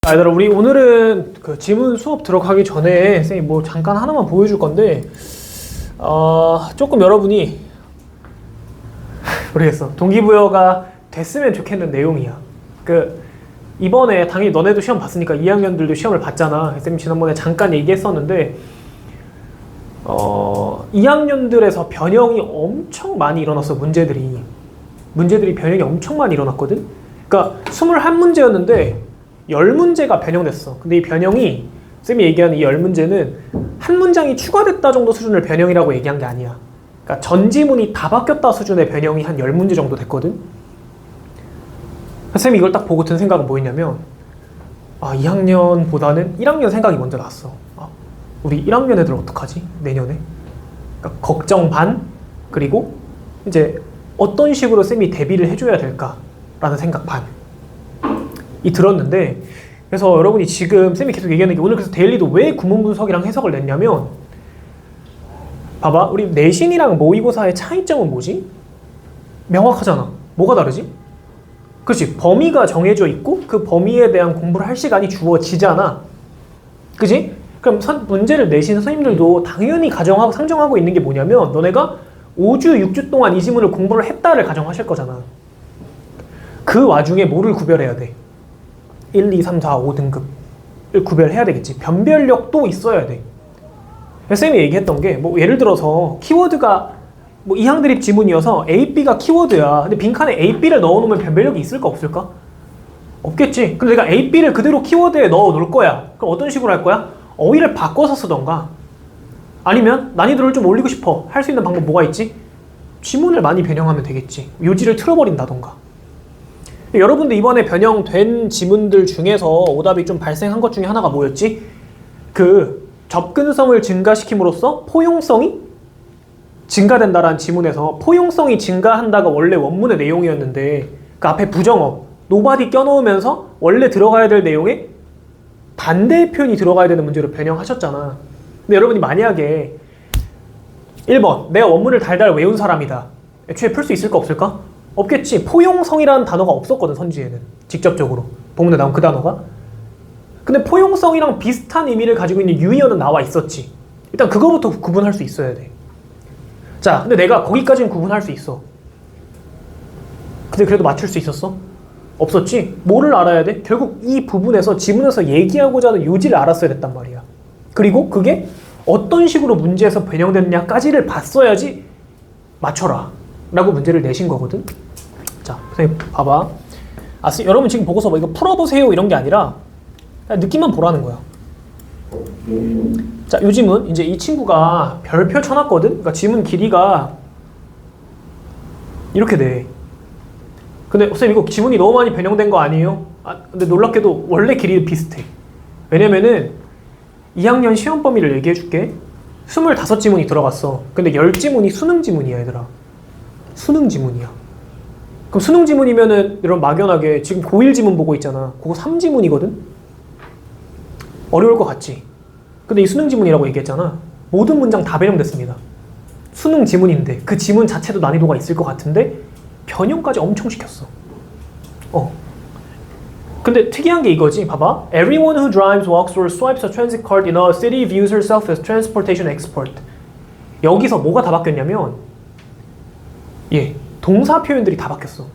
얘들아, 우리 오늘은 그 지문 수업 들어가기 전에 쌤이 뭐 잠깐 하나만 보여줄 건데 조금 여러분이 모르겠어, 동기부여가 됐으면 좋겠는 내용이야. 그 이번에 당연히 너네도 시험 봤으니까 2학년들도 시험을 봤잖아. 쌤이 지난번에 잠깐 얘기했었는데 2학년들에서 변형이 엄청 많이 일어났어. 문제들이 변형이 엄청 많이 일어났거든. 그러니까 21문제였는데 10문제가 변형됐어. 근데 이 변형이 쌤이 얘기하는 이 10문제는 한 문장이 추가됐다 정도 수준을 변형이라고 얘기한 게 아니야. 그러니까 전 지문이 다 바뀌었다 수준의 변형이 한 10문제 정도 됐거든. 쌤이 이걸 딱 보고 든 생각은 뭐였냐면 2학년보다는 1학년 생각이 먼저 났어. 우리 1학년 애들 어떡하지? 내년에? 그러니까 걱정 반, 그리고 이제 어떤 식으로 쌤이 대비를 해줘야 될까라는 생각 반. 이 들었는데, 그래서 여러분이 지금 쌤이 계속 얘기하는 게, 오늘 그래서 데일리도 왜 구문 분석이랑 해석을 냈냐면, 봐봐, 우리 내신이랑 모의고사의 차이점은 뭐지? 명확하잖아. 뭐가 다르지? 그렇지, 범위가 정해져 있고 그 범위에 대한 공부를 할 시간이 주어지잖아. 그지? 그럼 문제를 내신 선생님들도 당연히 가정하고 상정하고 있는 게 뭐냐면, 너네가 5주, 6주 동안 이 지문을 공부를 했다를 가정하실 거잖아. 그 와중에 뭐를 구별해야 돼? 1, 2, 3, 4, 5등급을 구별해야 되겠지. 변별력도 있어야 돼. 쌤이 얘기했던 게, 뭐 예를 들어서 키워드가 뭐 이항드립 지문이어서 A, B가 키워드야. 근데 빈칸에 A, B를 넣어놓으면 변별력이 있을까 없을까? 없겠지. 근데 내가 A, B를 그대로 키워드에 넣어 놓을 거야. 그럼 어떤 식으로 할 거야? 어휘를 바꿔서 쓰던가, 아니면 난이도를 좀 올리고 싶어. 할 수 있는 방법 뭐가 있지? 지문을 많이 변형하면 되겠지. 요지를 틀어버린다던가. 여러분들 이번에 변형된 지문들 중에서 오답이 좀 발생한 것 중에 하나가 뭐였지? 그 접근성을 증가시킴으로써 포용성이 증가된다라는 지문에서 포용성이 증가한다가 원래 원문의 내용이었는데, 그 앞에 부정어 nobody 껴놓으면서 원래 들어가야 될 내용에 반대의 표현이 들어가야 되는 문제로 변형하셨잖아. 근데 여러분이 만약에 1번 내가 원문을 달달 외운 사람이다, 애초에 풀 수 있을까 없을까? 없겠지. 포용성이라는 단어가 없었거든, 선지에는. 직접적으로 본문에 나온 그 단어가. 근데 포용성이랑 비슷한 의미를 가지고 있는 유의어는 나와 있었지. 일단 그거부터 구분할 수 있어야 돼. 자, 근데 내가 거기까지는 구분할 수 있어. 근데 그래도 맞출 수 있었어? 없었지? 뭐를 알아야 돼? 결국 이 부분에서 지문에서 얘기하고자 하는 요지를 알았어야 됐단 말이야. 그리고 그게 어떤 식으로 문제에서 변형됐냐까지를 봤어야지 맞춰라 라고 문제를 내신 거거든. 자, 선생님 봐봐. 여러분 지금 보고서 뭐 이거 풀어보세요 이런 게 아니라 그냥 느낌만 보라는 거야. 자, 요 지문 이제 이 친구가 별표 쳐놨거든. 그러니까 지문 길이가 이렇게 돼. 근데 선생님 이거 지문이 너무 많이 변형된 거 아니에요? 근데 놀랍게도 원래 길이 비슷해. 왜냐면은 2학년 시험 범위를 얘기해 줄게. 25지문이 들어갔어. 근데 10지문이 수능 지문이야, 얘들아. 수능 지문이야. 그럼 수능 지문이면은 이런 막연하게 지금 고1 지문 보고 있잖아. 그거 3지문이거든? 어려울 것 같지? 근데 이 수능 지문이라고 얘기했잖아. 모든 문장 다 변형됐습니다. 수능 지문인데 그 지문 자체도 난이도가 있을 것 같은데 변형까지 엄청 시켰어. 근데 특이한 게 이거지. 봐봐. Everyone who drives, walks, or swipes a transit card in a city views herself as transportation expert. 여기서 뭐가 다 바뀌었냐면, 동사 표현들이 다 바뀌었어.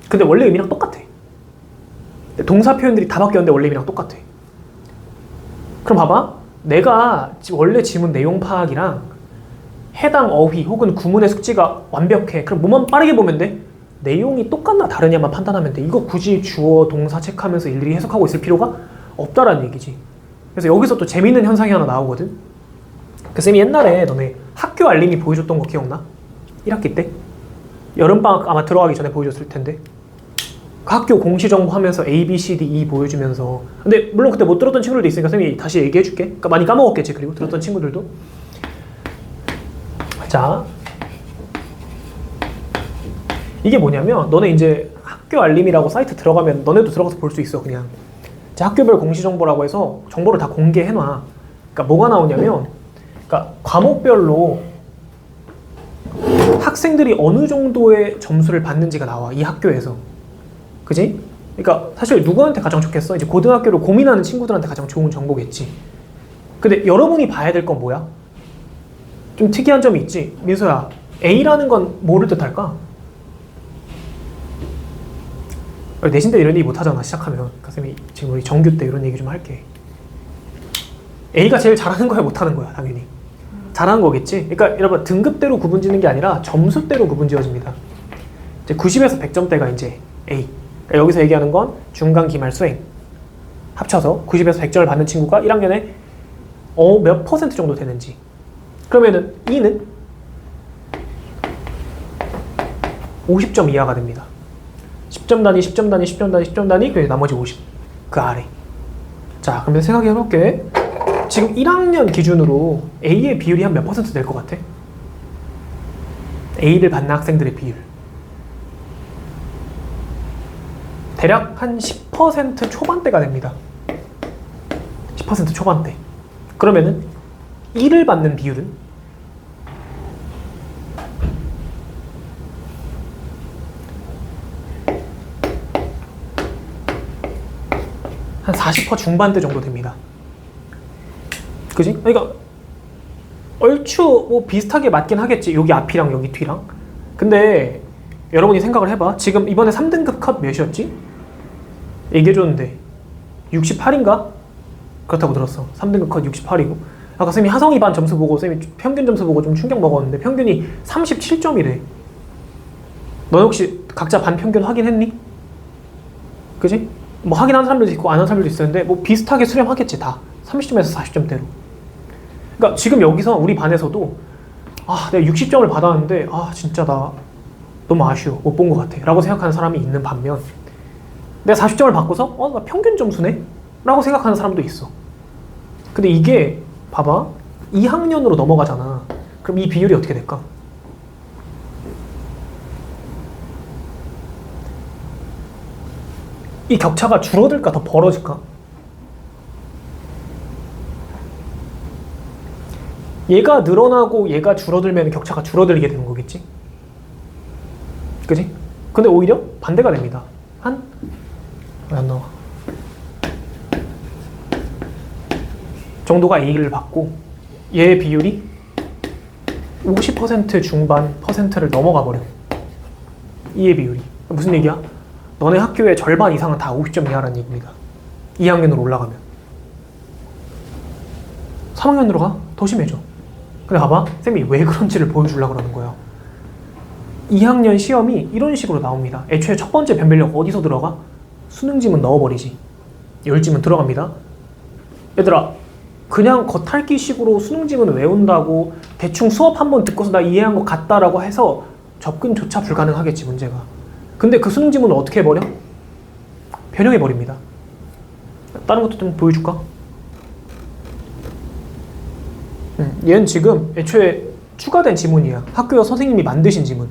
근데 원래 의미랑 똑같아. 동사 표현들이 다 바뀌었는데 원래 의미랑 똑같아. 그럼 봐봐. 내가 원래 지문 내용 파악이랑 해당 어휘 혹은 구문의 숙지가 완벽해. 그럼 뭐만 빠르게 보면 돼? 내용이 똑같나 다르냐만 판단하면 돼. 이거 굳이 주어, 동사 체크하면서 일일이 해석하고 있을 필요가 없다라는 얘기지. 그래서 여기서 또 재밌는 현상이 하나 나오거든. 그 쌤이 옛날에 너네 학교 알림이 보여줬던 거 기억나? 1학기 때? 여름방학 아마 들어가기 전에 보여줬을 텐데. 그 학교 공시정보 하면서 A, B, C, D, E 보여주면서. 근데 물론 그때 못 들었던 친구들도 있으니까 쌤이 다시 얘기해줄게. 그러니까 많이 까먹었겠지. 그리고 들었던 친구들도. 자, 이게 뭐냐면, 너네 이제 학교 알림이라고 사이트 들어가면 너네도 들어가서 볼 수 있어. 그냥 학교별 공시정보라고 해서 정보를 다 공개해놔. 그러니까 뭐가 나오냐면, 그러니까 과목별로 학생들이 어느 정도의 점수를 받는지가 나와, 이 학교에서. 그지? 그러니까 사실 누구한테 가장 좋겠어? 이제 고등학교를 고민하는 친구들한테 가장 좋은 정보겠지. 근데 여러분이 봐야 될 건 뭐야? 좀 특이한 점이 있지. 민소야, A라는 건 뭐를 뜻할까? 내신 때 이런 얘기 못 하잖아, 시작하면. 그러니까 쌤이 지금 우리 정규 때 이런 얘기 좀 할게. A가 제일 잘하는 거야, 못하는 거야, 당연히. 잘하는 거겠지? 그러니까 여러분, 등급대로 구분 짓는 게 아니라 점수대로 구분 지어집니다. 이제 90에서 100점대가 이제 A. 그러니까 여기서 얘기하는 건 중간, 기말, 수행 합쳐서 90에서 100점을 받는 친구가 1학년에 몇 퍼센트 정도 되는지. 그러면은 E는 50점 이하가 됩니다. 10점 단위, 10점 단위, 10점 단위, 10점 단위, 그리고 나머지 50. 그 아래. 자, 그러면 생각해볼게. 지금 1학년 기준으로 A의 비율이 한 몇 퍼센트 될 것 같아? A를 받는 학생들의 비율. 대략 한 10% 초반대가 됩니다. 10% 초반대. 그러면은 1을 받는 비율은 한 40% 중반대 정도 됩니다. 그지? 그러니까 얼추 뭐 비슷하게 맞긴 하겠지. 여기 앞이랑 여기 뒤랑. 근데 여러분이 생각을 해봐. 지금 이번에 3등급 컷 몇이었지? 얘기해줬는데 68인가? 그렇다고 들었어. 3등급 컷 68이고. 아까 쌤이 하성이 반 점수 보고 쌤이 평균 점수 보고 좀 충격 먹었는데 평균이 37점이래. 넌 혹시 각자 반 평균 확인했니? 그지? 뭐 확인한 사람들도 있고 안 한 사람들도 있었는데 뭐 비슷하게 수렴하겠지 다. 30점에서 40점대로. 그러니까 지금 여기서 우리 반에서도 내가 60점을 받았는데 진짜 나 너무 아쉬워. 못 본 것 같아. 라고 생각하는 사람이 있는 반면 내가 40점을 받고서 나 평균 점수네? 라고 생각하는 사람도 있어. 근데 이게 봐봐. 2학년으로 넘어가잖아. 그럼 이 비율이 어떻게 될까? 이 격차가 줄어들까 더 벌어질까? 얘가 늘어나고 얘가 줄어들면 격차가 줄어들게 되는 거겠지? 그지? 근데 오히려 반대가 됩니다. 왜 안 나와? 정도가 A를 받고 얘의 비율이 50% 중반 퍼센트를 넘어가 버려. E의 비율이. 무슨 얘기야? 너네 학교의 절반 이상은 다 50점 이하라는 얘기입니다. 2학년으로 올라가면. 3학년으로 가? 더 심해져. 근데 봐봐. 쌤이 왜 그런지를 보여주려고 그러는 거야. 2학년 시험이 이런 식으로 나옵니다. 애초에 첫 번째 변별력 어디서 들어가? 수능지문 넣어버리지. 열지문 들어갑니다. 얘들아, 그냥 겉핥기식으로 수능지문 외운다고 대충 수업 한번 듣고서 나 이해한 것 같다라고 해서 접근조차 불가능하겠지, 문제가. 근데 그 수능지문을 어떻게 해버려? 변형해버립니다. 다른 것도 좀 보여줄까? 얘는 지금 애초에 추가된 지문이야. 학교 선생님이 만드신 지문.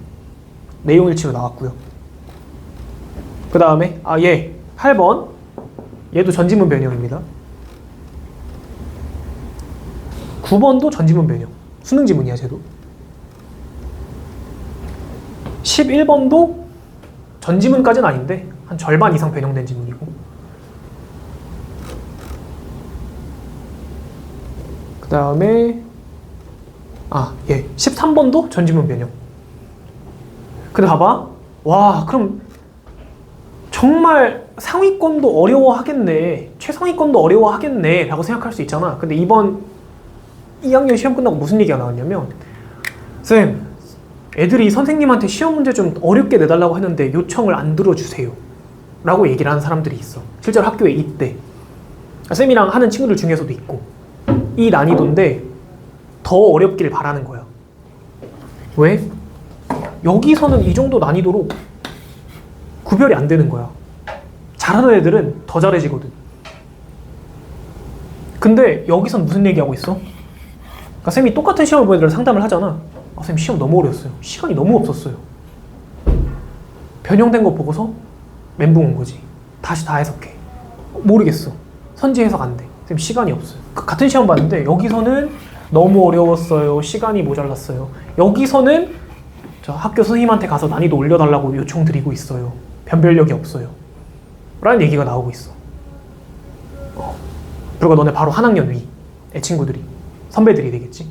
내용일치로 나왔고요. 그 다음에 얘 8번. 얘도 전지문 변형입니다. 9번도 전지문 변형. 수능 지문이야, 쟤도. 11번도 전지문까지는 아닌데 한 절반 이상 변형된 지문이고. 그 다음에 얘 13번도 전지문 변형. 근데 봐봐. 와, 그럼 정말 상위권도 어려워하겠네, 최상위권도 어려워하겠네 라고 생각할 수 있잖아. 근데 이번 2학년 시험 끝나고 무슨 얘기가 나왔냐면, 쌤, 애들이 선생님한테 시험 문제 좀 어렵게 내달라고 했는데 요청을 안 들어주세요 라고 얘기를 하는 사람들이 있어. 실제로 학교에 있대. 쌤이랑 하는 친구들 중에서도 있고. 이 난이도인데 더 어렵길 바라는 거야. 왜? 여기서는 이 정도 난이도로 구별이 안 되는 거야. 잘하는 애들은 더 잘해지거든. 근데 여기선 무슨 얘기하고 있어? 그러니까 쌤이 똑같은 시험을 본 애들 상담을 하잖아. 쌤 시험 너무 어려웠어요. 시간이 너무 없었어요. 변형된 거 보고서 멘붕 온 거지. 다시 다 해석해. 모르겠어. 선지 해석 안 돼. 쌤 시간이 없어요. 같은 시험 봤는데 여기서는 너무 어려웠어요. 시간이 모자랐어요. 여기서는 저 학교 선생님한테 가서 난이도 올려달라고 요청 드리고 있어요. 변별력이 없어요. 라는 얘기가 나오고 있어. 그리고 너네 바로 한 학년 위의 친구들이, 선배들이 되겠지.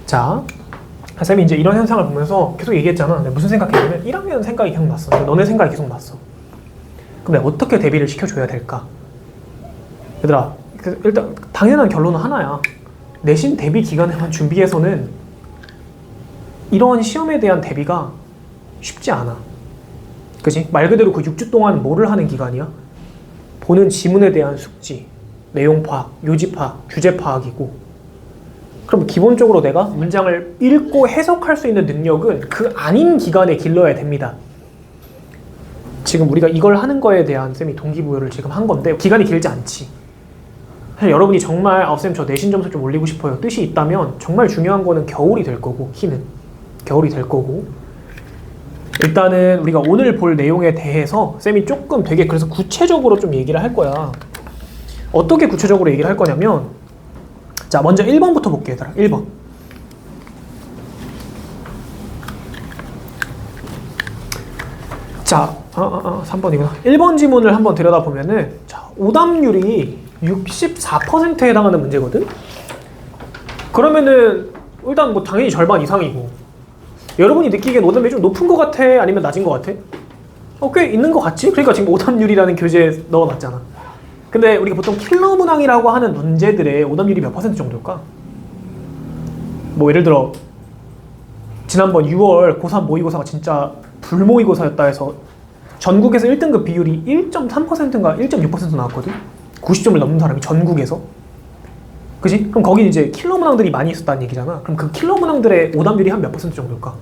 자, 쌤이 이제 이런 현상을 보면서 계속 얘기했잖아. 내가 무슨 생각했냐면 1학년 생각이 계속 났어. 너네 생각이 계속 났어. 그럼 내가 어떻게 대비를 시켜줘야 될까? 얘들아, 일단 당연한 결론은 하나야. 내신 대비 기간에만 준비해서는 이런 시험에 대한 대비가 쉽지 않아. 그치? 말 그대로 그 6주 동안 뭐를 하는 기간이야? 보는 지문에 대한 숙지, 내용 파악, 요지 파악, 주제 파악이고, 그럼 기본적으로 내가 문장을 읽고 해석할 수 있는 능력은 그 아닌 기간에 길러야 됩니다. 지금 우리가 이걸 하는 거에 대한 쌤이 동기부여를 지금 한 건데 기간이 길지 않지. 사실 여러분이 정말 쌤 저 내신 점수 좀 올리고 싶어요 뜻이 있다면 정말 중요한 거는 겨울이 될 거고, 키는 겨울이 될 거고, 일단은 우리가 오늘 볼 내용에 대해서 쌤이 조금 되게 그래서 구체적으로 좀 얘기를 할 거야. 어떻게 구체적으로 얘기를 할 거냐면, 자 먼저 1번부터 볼게 얘들아. 1번. 자 3번이구나. 1번 지문을 한번 들여다보면은, 자 오답률이 64%에 해당하는 문제거든? 그러면은 일단 뭐 당연히 절반 이상이고, 여러분이 느끼기엔 오답률이 좀 높은 것 같아? 아니면 낮은 것 같아? 꽤 있는 것 같지? 그러니까 지금 오답률이라는 교재에 넣어놨잖아. 근데 우리가 보통 킬러 문항이라고 하는 문제들의 오답률이 몇 퍼센트 정도일까? 뭐 예를 들어 지난번 6월 고3 모의고사가 진짜 불모의고사였다 해서 전국에서 1등급 비율이 1.3%인가 1.6% 나왔거든? 90점을 넘는 사람이 전국에서. 그지? 그럼 거긴 이제 킬러 문항들이 많이 있었다는 얘기잖아. 그럼 그 킬러 문항들의 오답률이 한 몇 퍼센트 정도일까?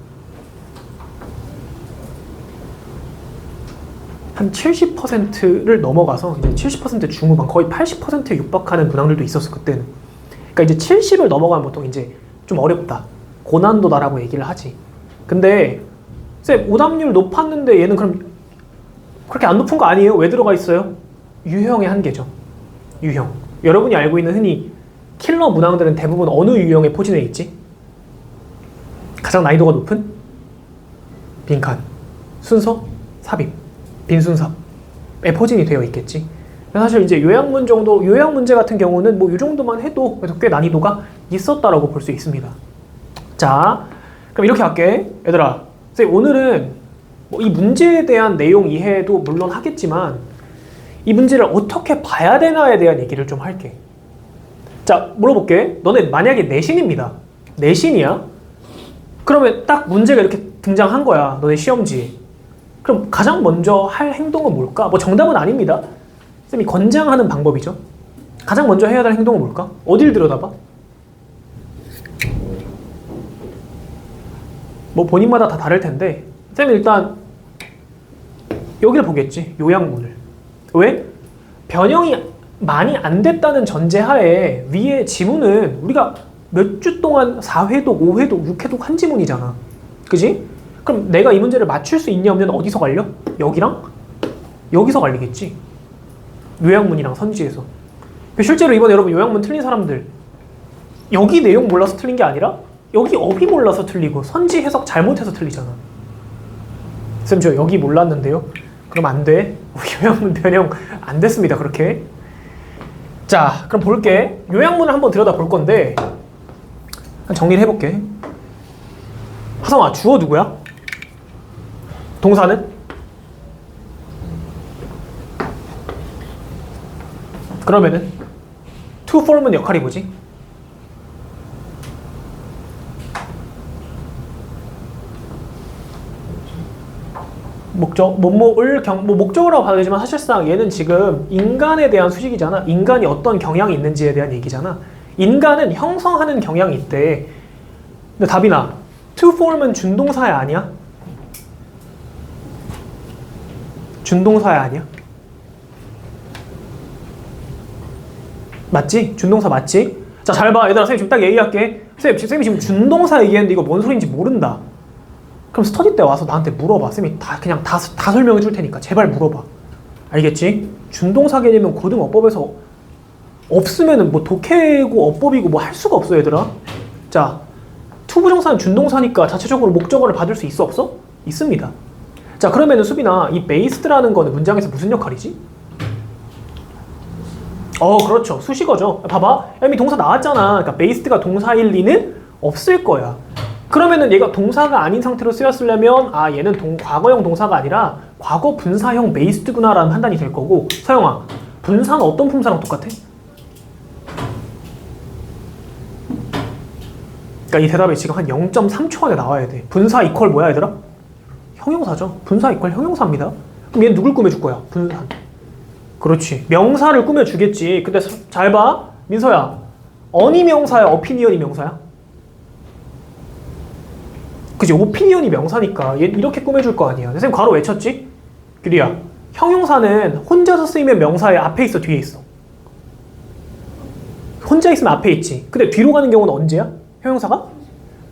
한 70%를 넘어가서 이제 70% 중후반, 거의 80%에 육박하는 문항들도 있었어 그때는. 그러니까 이제 70을 넘어가면 보통 이제 좀 어렵다, 고난도다라고 얘기를 하지. 근데 쌤 오답률 높았는데 얘는 그럼 그렇게 안 높은 거 아니에요? 왜 들어가 있어요? 유형의 한계죠. 유형. 여러분이 알고 있는 흔히 킬러 문항들은 대부분 어느 유형에 포진해 있지? 가장 난이도가 높은? 빈칸, 순서, 삽입, 빈순삽에 포진이 되어 있겠지. 사실 이제 요약문 정도, 요약 문제 같은 경우는 뭐 이 정도만 해도 그래도 꽤 난이도가 있었다라고 볼 수 있습니다. 자, 그럼 이렇게 할게. 얘들아, 쌤 오늘은 뭐 이 문제에 대한 내용 이해도 물론 하겠지만 이 문제를 어떻게 봐야 되나에 대한 얘기를 좀 할게. 자, 물어볼게. 너네 만약에 내신입니다. 내신이야? 그러면 딱 문제가 이렇게 등장한 거야. 너네 시험지에. 그럼 가장 먼저 할 행동은 뭘까? 뭐 정답은 아닙니다. 쌤이 권장하는 방법이죠. 가장 먼저 해야 될 행동은 뭘까? 어딜 들여다봐? 뭐 본인마다 다 다를 텐데 쌤이 일단 여기를 보겠지. 요약문을. 왜? 변형이 많이 안 됐다는 전제하에 위에 지문은 우리가 몇 주 동안 4회독, 5회독, 6회독 한 지문이잖아. 그지? 그럼 내가 이 문제를 맞출 수 있냐 없냐는 어디서 갈려? 여기랑? 여기서 갈리겠지. 요약문이랑 선지에서. 실제로 이번에 여러분 요약문 틀린 사람들 여기 내용 몰라서 틀린 게 아니라 여기 어휘 몰라서 틀리고 선지 해석 잘못해서 틀리잖아. 쌤 저 여기 몰랐는데요? 그럼 안 돼. 요약문 변형 안 됐습니다. 그렇게. 자, 그럼 볼게. 요약문을 한번 들여다 볼 건데 정리를 해볼게. 하성아, 주어 누구야? 동사는? 그러면은 to form은 역할이 뭐지? 목적, 뭐뭐을 뭐 목적으로 봐도 되지만 사실상 얘는 지금 인간에 대한 수식이잖아. 인간이 어떤 경향이 있는지에 대한 얘기잖아. 인간은 형성하는 경향이 있대. 근데 답이나 to form은 준동사야 아니야? 준동사야 아니야? 맞지? 준동사 맞지? 자, 잘 봐. 얘들아, 쌤이 지금 딱 얘기할게. 쌤이 지금 준동사 얘기했는데 이거 뭔 소리인지 모른다. 그럼 스터디 때 와서 나한테 물어봐. 쌤이 그냥 다 설명해 줄 테니까 제발 물어봐. 알겠지? 준동사 개념은 고등어법에서 없으면은 뭐 독해고 어법이고 뭐 할 수가 없어, 얘들아. 자, 투부정사는 준동사니까 자체적으로 목적어를 받을 수 있어, 없어? 있습니다. 자, 그러면은 수빈아, 이 베이스드라는 거는 문장에서 무슨 역할이지? 그렇죠. 수식어죠. 봐봐. 이미 동사 나왔잖아. 그러니까 based가 동사일 리는 없을 거야. 그러면은 얘가 동사가 아닌 상태로 쓰였으려면 얘는 과거형 동사가 아니라 과거 분사형 based구나라는 판단이 될 거고. 서영아, 분사는 어떤 품사랑 똑같아? 그러니까 이 대답이 지금 한 0.3초 안에 나와야 돼. 분사 이퀄 뭐야 얘들아? 형용사죠. 분사 이퀄 형용사입니다. 그럼 얘는 누굴 꾸며줄 거야? 분사. 그렇지. 명사를 꾸며주겠지. 근데 잘 봐. 민서야. 어니 명사야? 어피니언이 명사야? 그치. 오피니언이 명사니까 얘 이렇게 꾸며줄 거 아니야. 선생님 괄호 외쳤지? 규리야. 형용사는 혼자서 쓰이면 명사의 앞에 있어? 뒤에 있어? 혼자 있으면 앞에 있지. 근데 뒤로 가는 경우는 언제야? 형용사가?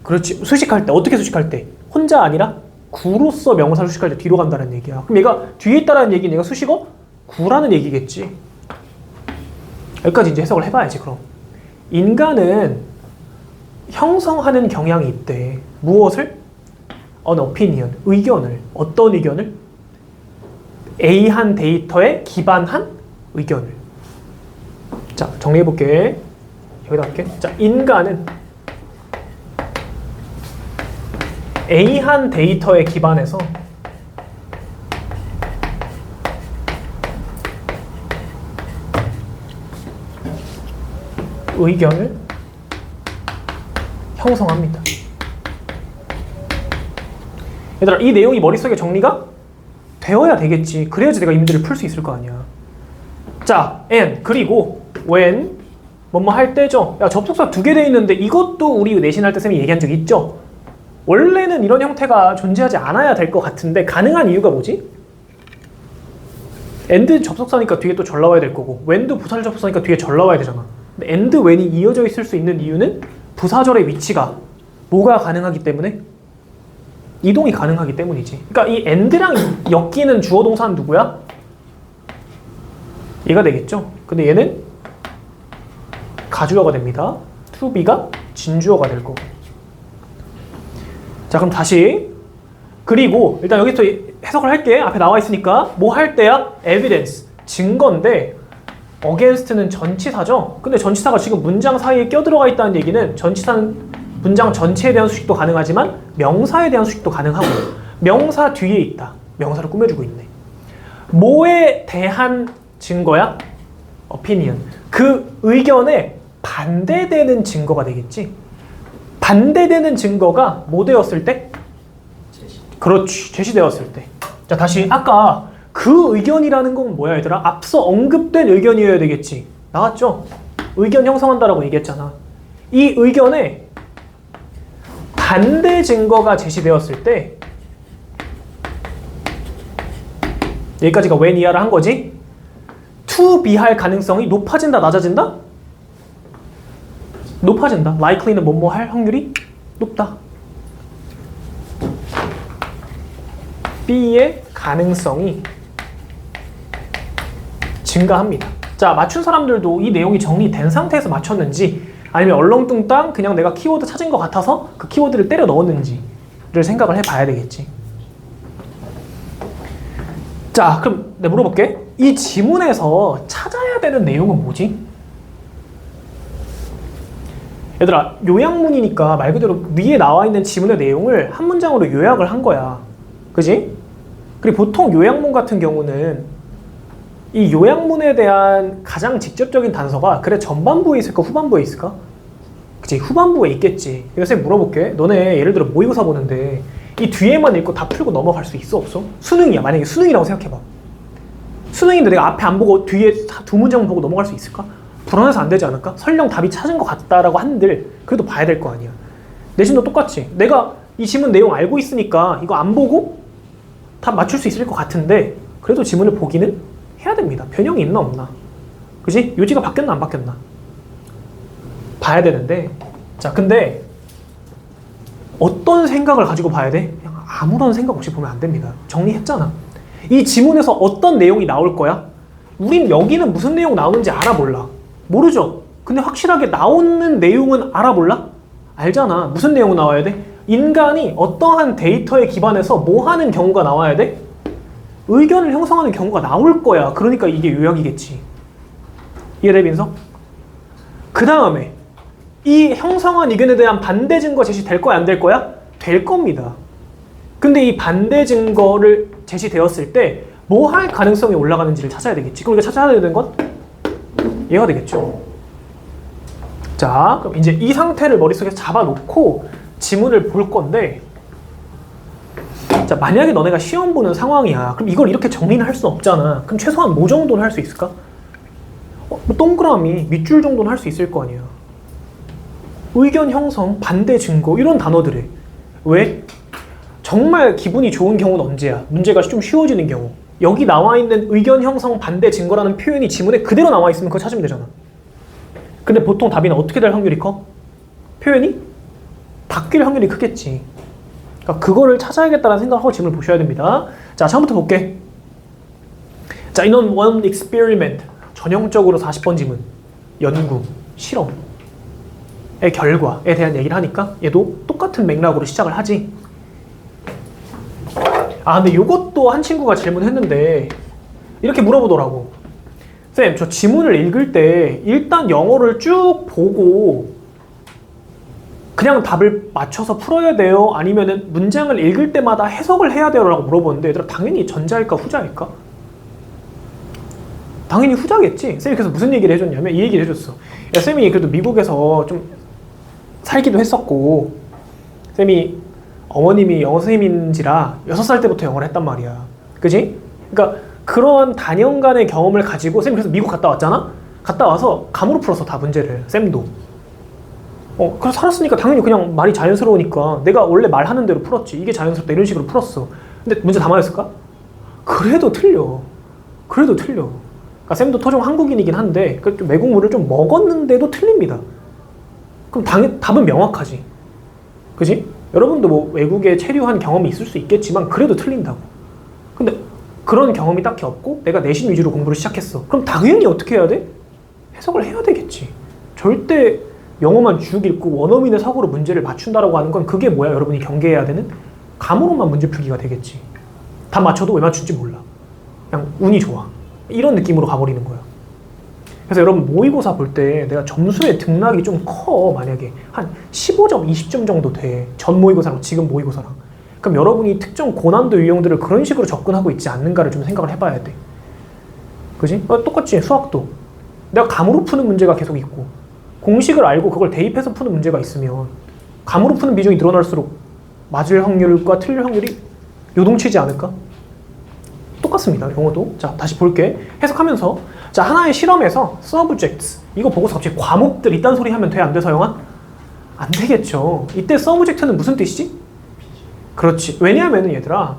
그렇지. 수식할 때. 어떻게 수식할 때? 혼자 아니라 구로서 명사를 수식할 때 뒤로 간다는 얘기야. 그럼 얘가 뒤에 있다는 얘기는 얘가 수식어? 구라는 얘기겠지. 여기까지 이제 해석을 해봐야지. 그럼 인간은 형성하는 경향이 있대. 무엇을? An opinion, 의견을. 어떤 의견을? A한 데이터에 기반한 의견을. 자, 정리해볼게. 여기다 할게. 자, 인간은 A한 데이터에 기반해서 의견을 형성합니다. 얘들아, 이 내용이 머릿속에 정리가 되어야 되겠지. 그래야지 내가 이 문제를 풀 수 있을 거 아니야. 자, and 그리고 when 뭐뭐 할 때죠. 야, 접속사 2개 돼 있는데 이것도 우리 내신할 때 쌤이 얘기한 적 있죠. 원래는 이런 형태가 존재하지 않아야 될 것 같은데 가능한 이유가 뭐지? and 접속사니까 뒤에 또 절 나와야 될 거고 when도 부사절 접속사니까 뒤에 절 나와야 되잖아. 근데 and, when이 이어져 있을 수 있는 이유는 부사절의 위치가 뭐가 가능하기 때문에? 이동이 가능하기 때문이지. 그러니까 이 and랑 엮이는 주어 동사는 누구야? 얘가 되겠죠. 근데 얘는 가주어가 됩니다. to be가 진주어가 될 거고. 자, 그럼 다시. 그리고 일단 여기서 해석을 할게. 앞에 나와 있으니까. 뭐 할 때야? evidence, 증거인데 against는 전치사죠. 근데 전치사가 지금 문장 사이에 껴들어가 있다는 얘기는 전치사는 문장 전체에 대한 수식도 가능하지만 명사에 대한 수식도 가능하고 명사 뒤에 있다. 명사를 꾸며주고 있네. 뭐에 대한 증거야? opinion. 그 의견에 반대되는 증거가 되겠지. 반대되는 증거가 뭐 되었을 때? 그렇지. 제시되었을 때. 자, 다시 아까 그 의견이라는 건 뭐야 얘들아? 앞서 언급된 의견이어야 되겠지. 나왔죠? 의견 형성한다라고 얘기했잖아. 이 의견에 반대 증거가 제시되었을 때 여기까지가 when 이하를 한 거지. to be 할 가능성이 높아진다, 낮아진다? 높아진다. likely는 뭐뭐 할 확률이 높다. B의 가능성이 증가합니다. 자, 맞춘 사람들도 이 내용이 정리된 상태에서 맞췄는지 아니면 얼렁뚱땅 그냥 내가 키워드 찾은 것 같아서 그 키워드를 때려 넣었는지를 생각을 해봐야 되겠지. 자, 그럼 내가 물어볼게. 이 지문에서 찾아야 되는 내용은 뭐지? 얘들아, 요약문이니까 말 그대로 위에 나와 있는 지문의 내용을 한 문장으로 요약을 한 거야. 그지? 그리고 보통 요약문 같은 경우는 이 요약문에 대한 가장 직접적인 단서가 그래 전반부에 있을까 후반부에 있을까? 그치, 후반부에 있겠지. 그래서 쌤 물어볼게. 너네 예를 들어 모의고사 보는데 이 뒤에만 읽고 다 풀고 넘어갈 수 있어 없어? 수능이야. 만약에 수능이라고 생각해봐. 수능인데 내가 앞에 안 보고 뒤에 두 문장만 보고 넘어갈 수 있을까? 불안해서 안 되지 않을까? 설령 답이 찾은 것 같다라고 한들 그래도 봐야 될 거 아니야. 내신도 똑같지. 내가 이 지문 내용 알고 있으니까 이거 안 보고 답 맞출 수 있을 것 같은데 그래도 지문을 보기는 해야 됩니다. 변형이 있나 없나. 그지? 요지가 바뀌었나 안 바뀌었나. 봐야 되는데 자, 근데 어떤 생각을 가지고 봐야 돼? 그냥 아무런 생각 없이 보면 안 됩니다. 정리했잖아. 이 지문에서 어떤 내용이 나올 거야? 우린 여기는 무슨 내용 나오는지 알아 몰라? 모르죠. 근데 확실하게 나오는 내용은 알아 몰라? 알잖아. 무슨 내용 나와야 돼? 인간이 어떠한 데이터에 기반해서 뭐 하는 경우가 나와야 돼? 의견을 형성하는 경우가 나올 거야. 그러니까 이게 요약이겠지. 이해돼, 민서? 그 다음에 이 형성한 의견에 대한 반대 증거 제시될 거야, 안 될 거야? 될 겁니다. 근데 이 반대 증거를 제시되었을 때 뭐 할 가능성이 올라가는지를 찾아야 되겠지. 그럼 우리가 찾아야 되는 건 얘가 되겠죠. 자, 그럼 이제 이 상태를 머릿속에 잡아놓고 지문을 볼 건데, 자, 만약에 너네가 시험 보는 상황이야. 그럼 이걸 이렇게 정리는 할 수 없잖아. 그럼 최소한 뭐 정도는 할 수 있을까? 뭐 동그라미, 밑줄 정도는 할 수 있을 거 아니야. 의견 형성, 반대 증거 이런 단어들에 왜? 정말 기분이 좋은 경우는 언제야? 문제가 좀 쉬워지는 경우. 여기 나와 있는 의견 형성, 반대 증거라는 표현이 지문에 그대로 나와 있으면 그거 찾으면 되잖아. 근데 보통 답이 어떻게 될 확률이 커? 표현이 바뀔 확률이 크겠지. 그러니까 그거를 찾아야겠다는 생각을 하고 지문을 보셔야 됩니다. 자, 처음부터 볼게. 자, 인원 one experiment. 전형적으로 40번 지문. 연구, 실험의 결과에 대한 얘기를 하니까 얘도 똑같은 맥락으로 시작을 하지. 아, 근데 이것도 한 친구가 질문했는데 이렇게 물어보더라고. 쌤, 저 지문을 읽을 때 일단 영어를 쭉 보고 그냥 답을 맞춰서 풀어야 돼요? 아니면은 문장을 읽을 때마다 해석을 해야 돼요? 라고 물어보는데 얘들아, 당연히 전자일까 후자일까? 당연히 후자겠지. 쌤이 그래서 무슨 얘기를 해줬냐면 이 얘기를 해줬어. 야, 쌤이 그래도 미국에서 좀 살기도 했었고 쌤이 어머님이 영어 선생님인지라 6살 때부터 영어를 했단 말이야. 그지? 그러니까 그런 다년간의 경험을 가지고 쌤이 그래서 미국 갔다 왔잖아? 갔다 와서 감으로 풀었어, 다 문제를. 쌤도. 그래서 살았으니까 당연히 그냥 말이 자연스러우니까 내가 원래 말하는 대로 풀었지. 이게 자연스럽다 이런 식으로 풀었어. 근데 문제 다 맞았을까? 그래도 틀려. 그래도 틀려. 그러니까 쌤도 토종 한국인이긴 한데 외국물을 좀 먹었는데도 틀립니다. 그럼 답은 명확하지. 그지? 여러분도 뭐 외국에 체류한 경험이 있을 수 있겠지만 그래도 틀린다고. 근데 그런 경험이 딱히 없고 내가 내신 위주로 공부를 시작했어. 그럼 당연히 어떻게 해야 돼? 해석을 해야 되겠지. 절대 영어만 쭉 읽고 원어민의 사고로 문제를 맞춘다라고 하는 건 그게 뭐야? 여러분이 경계해야 되는 감으로만 문제 풀기가 되겠지. 다 맞춰도 왜 맞출지 몰라. 그냥 운이 좋아. 이런 느낌으로 가버리는 거야. 그래서 여러분 모의고사 볼 때 내가 점수의 등락이 좀 커. 만약에 한 15점, 20점 정도 돼. 전 모의고사랑 지금 모의고사랑. 그럼 여러분이 특정 고난도 유형들을 그런 식으로 접근하고 있지 않는가를 좀 생각을 해봐야 돼. 그지? 똑같지. 수학도. 내가 감으로 푸는 문제가 계속 있고 공식을 알고 그걸 대입해서 푸는 문제가 있으면 감으로 푸는 비중이 늘어날수록 맞을 확률과 틀릴 확률이 요동치지 않을까? 똑같습니다. 영어도. 자, 다시 볼게. 해석하면서 자, 하나의 실험에서 subjects 이거 보고서 갑자기 과목들 이딴 소리 하면 돼? 안 돼, 서영아? 안 되겠죠. 이때 subject는 무슨 뜻이지? 그렇지. 왜냐하면 얘들아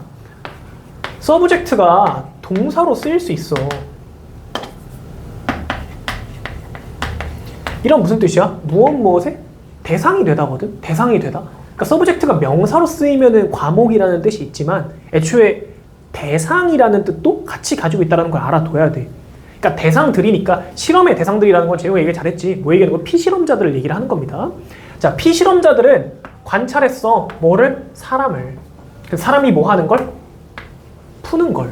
subject가 동사로 쓰일 수 있어. 이런 무슨 뜻이야? 무엇의 대상이 되다거든? 대상이 되다. 그러니까 subject가 명사로 쓰이면은 과목이라는 뜻이 있지만 애초에 대상이라는 뜻도 같이 가지고 있다는 걸 알아둬야 돼. 그러니까 대상들이니까 실험의 대상들이라는 건 재용이 얘기를 잘했지. 뭐 얘기하는 거? 피실험자들을 얘기를 하는 겁니다. 자, 피실험자들은 관찰했어. 뭐를? 사람을. 사람이 뭐 하는 걸? 푸는 걸.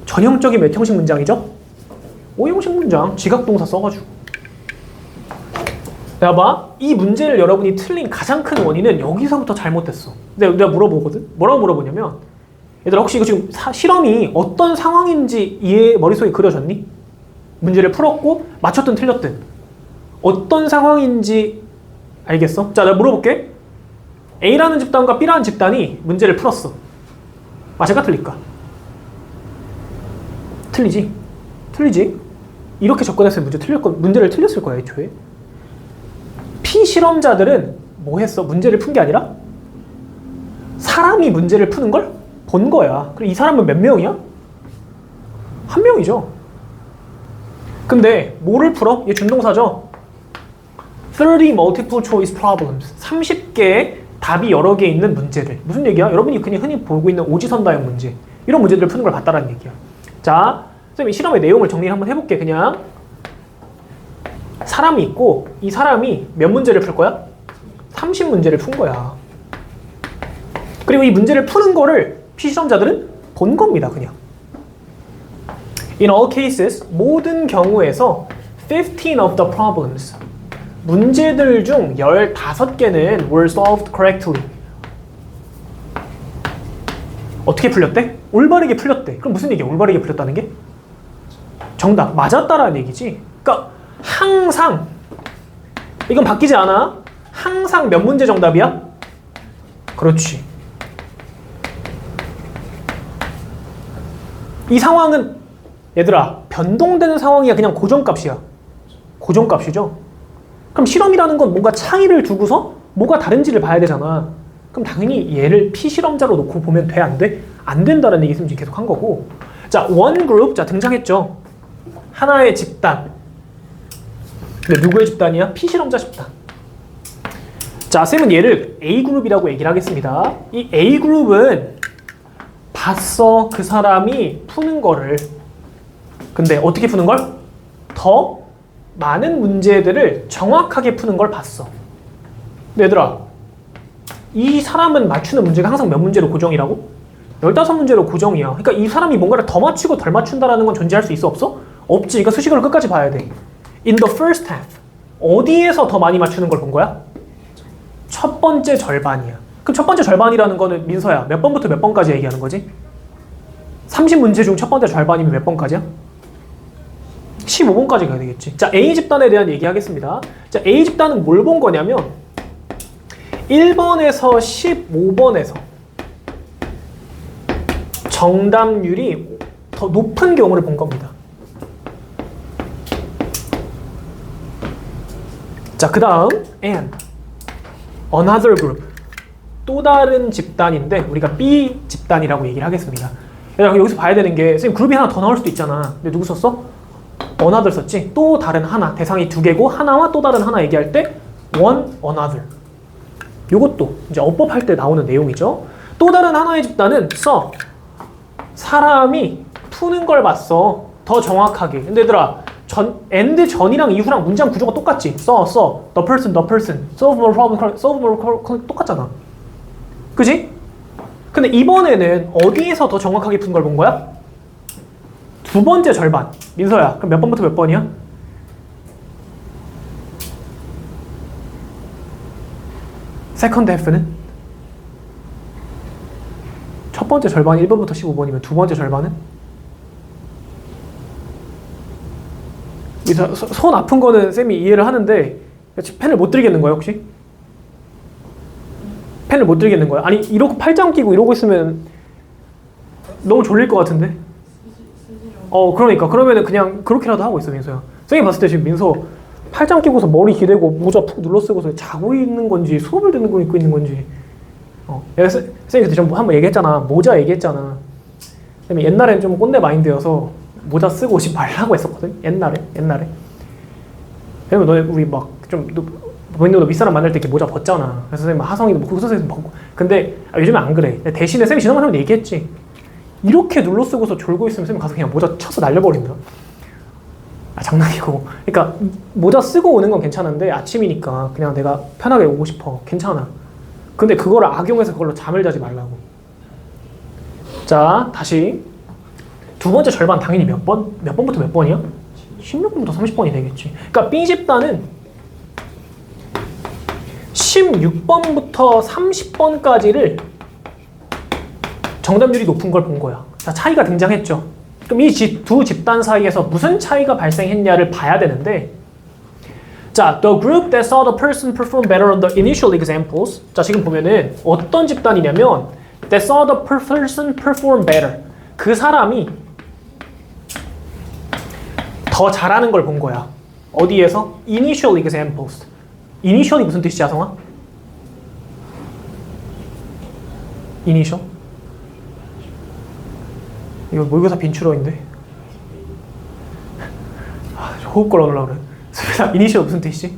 전형적인 몇 형식 문장이죠? 5형식 문장. 지각동사 써가지고. 야, 봐. 이 문제를 여러분이 틀린 가장 큰 원인은 여기서부터 잘못됐어. 내가 물어보거든? 뭐라고 물어보냐면 얘들아, 혹시 이거 지금 실험이 어떤 상황인지 머릿속에 그려졌니? 문제를 풀었고 맞췄든 틀렸든 어떤 상황인지 알겠어? 자, 내가 물어볼게. A라는 집단과 B라는 집단이 문제를 풀었어. 맞을까 틀릴까? 틀리지? 틀리지? 이렇게 접근했으면 문제를 틀렸을 거야, 애초에. 피실험자들은 뭐 했어? 문제를 푼 게 아니라 사람이 문제를 푸는 걸 본 거야. 그럼 이 사람은 몇 명이야? 한 명이죠. 근데 뭐를 풀어? 얘 준동사죠. 30 multiple choice problems. 30개의 답이 여러 개 있는 문제들. 무슨 얘기야? 여러분이 그냥 흔히 보고 있는 오지선다형 문제. 이런 문제들을 푸는 걸 봤다라는 얘기야. 자, 선생님이 실험의 내용을 정리를 한번 해볼게. 그냥 사람이 있고 이 사람이 몇 문제를 풀 거야? 30문제를 푼 거야. 그리고 이 문제를 푸는 거를 피실험자들은 본 겁니다, 그냥. In all cases, 모든 경우에서 15 of the problems, 문제들 중 15개는 were solved correctly. 어떻게 풀렸대? 올바르게 풀렸대. 그럼 무슨 얘기야? 올바르게 풀렸다는 게? 정답, 맞았다라는 얘기지. 그러니까 항상, 이건 바뀌지 않아. 항상 몇 문제 정답이야? 그렇지. 이 상황은 얘들아 변동되는 상황이야? 그냥 고정값이야? 고정값이죠. 그럼 실험이라는 건 뭔가 차이를 두고서 뭐가 다른지를 봐야 되잖아. 그럼 당연히 얘를 피실험자로 놓고 보면 돼? 안 돼? 안 된다는 얘기 지금 계속 한 거고. 자, one group, 자 등장했죠. 하나의 집단. 근데 누구의 집단이야? 피실험자 집단. 자, 쌤은 얘를 A그룹이라고 얘기를 하겠습니다. 이 A그룹은 봤어. 그 사람이 푸는 거를. 근데 어떻게 푸는 걸? 더 많은 문제들을 정확하게 푸는 걸 봤어. 근데 얘들아, 이 사람은 맞추는 문제가 항상 몇 문제로 고정이라고? 15문제로 고정이야. 그러니까 이 사람이 뭔가를 더 맞추고 덜 맞춘다라는 건 존재할 수 있어? 없어? 없지. 그러니까 수식어를 끝까지 봐야 돼. In the first half. 어디에서 더 많이 맞추는 걸 본 거야? 첫 번째 절반이야. 그럼 첫 번째 절반이라는 거는 민서야, 몇 번부터 몇 번까지 얘기하는 거지? 30문제 중 첫 번째 절반이면 몇 번까지야? 15번까지 가야 되겠지. 자, A 집단에 대한 얘기 하겠습니다. 자, A 집단은 뭘 본 거냐면 1번에서 15번에서 정답률이 더 높은 경우를 본 겁니다. 자, 그 다음 and another group, 또 다른 집단인데 우리가 B 집단이라고 얘기를 하겠습니다. 여기서 봐야 되는 게 선생님 그룹이 하나 더 나올 수도 있잖아. 근데 누구 썼어? another 썼지? 또 다른 하나, 대상이 두 개고 하나와 또 다른 하나 얘기할 때 one, another. 요것도 이제 어법 할 때 나오는 내용이죠. 또 다른 하나의 집단은 써. 사람이 푸는 걸 봤어. 더 정확하게. 근데 얘들아, and 전이랑 이후랑 문장 구조가 똑같지? the person, solve more problem, 똑같잖아. 그지? 근데 이번에는 어디에서 더 정확하게 푼 걸 본 거야? 두 번째 절반. 민서야, 그럼 몇 번부터 몇 번이야? 세컨드 해프는? 첫 번째 절반이 1번부터 15번이면 두 번째 절반은? 손 아픈 거는 쌤이 이해를 하는데 펜을 못 들겠는 거야 혹시? 펜을 못 들겠는 거야? 아니 이러고 팔짱 끼고 이러고 있으면 너무 졸릴 것 같은데? 그러니까 그러면은 그냥 그렇게라도 하고 있어 민서야. 쌤이 봤을 때 지금 민서 팔짱 끼고서 머리 기대고 모자 푹 눌러 쓰고서 자고 있는 건지 수업을 듣는 거 입고 있는 건지. 쌤이 그때 좀 한번 얘기했잖아. 모자 얘기했잖아. 쌤이 옛날엔 좀 꼰대 마인드여서 모자 쓰고 오지 말라고 했었거든. 옛날에. 왜냐면 너네 우리 막 좀 너 윗사람 만날 때 이렇게 모자 벗잖아. 그래서 쌤이 하성이도 뭐 구석에서 벗고. 근데 요즘에 안 그래. 대신에 쌤이 지난번에 한번 얘기했지. 이렇게 눌러 쓰고서 졸고 있으면 쌤이 가서 그냥 모자 쳐서 날려버린다. 장난이고. 그러니까 모자 쓰고 오는 건 괜찮은데 아침이니까 그냥 내가 편하게 오고 싶어. 괜찮아. 근데 그거를 악용해서 그걸로 잠을 자지 말라고. 자, 다시 두 번째 절반 당연히 몇 번부터 몇 번이야? 16번부터 30번이 되겠지. 그러니까 B 집단은 16번부터 30번까지를 정답률이 높은 걸 본 거야. 자, 차이가 등장했죠. 그럼 이 두 집단 사이에서 무슨 차이가 발생했냐를 봐야 되는데, 자, the group that saw the person perform better on the initial examples. 자, 지금 보면은 어떤 집단이냐면 that saw the person perform better. 그 사람이 더 잘하는 걸 본 거야. 어디에서? initial examples. initial이 무슨 뜻이지, 아성아? initial? 이거 모의고사 빈출어인데. 호흡 걸어놓으려고 그래. 이니셜 무슨 뜻이지?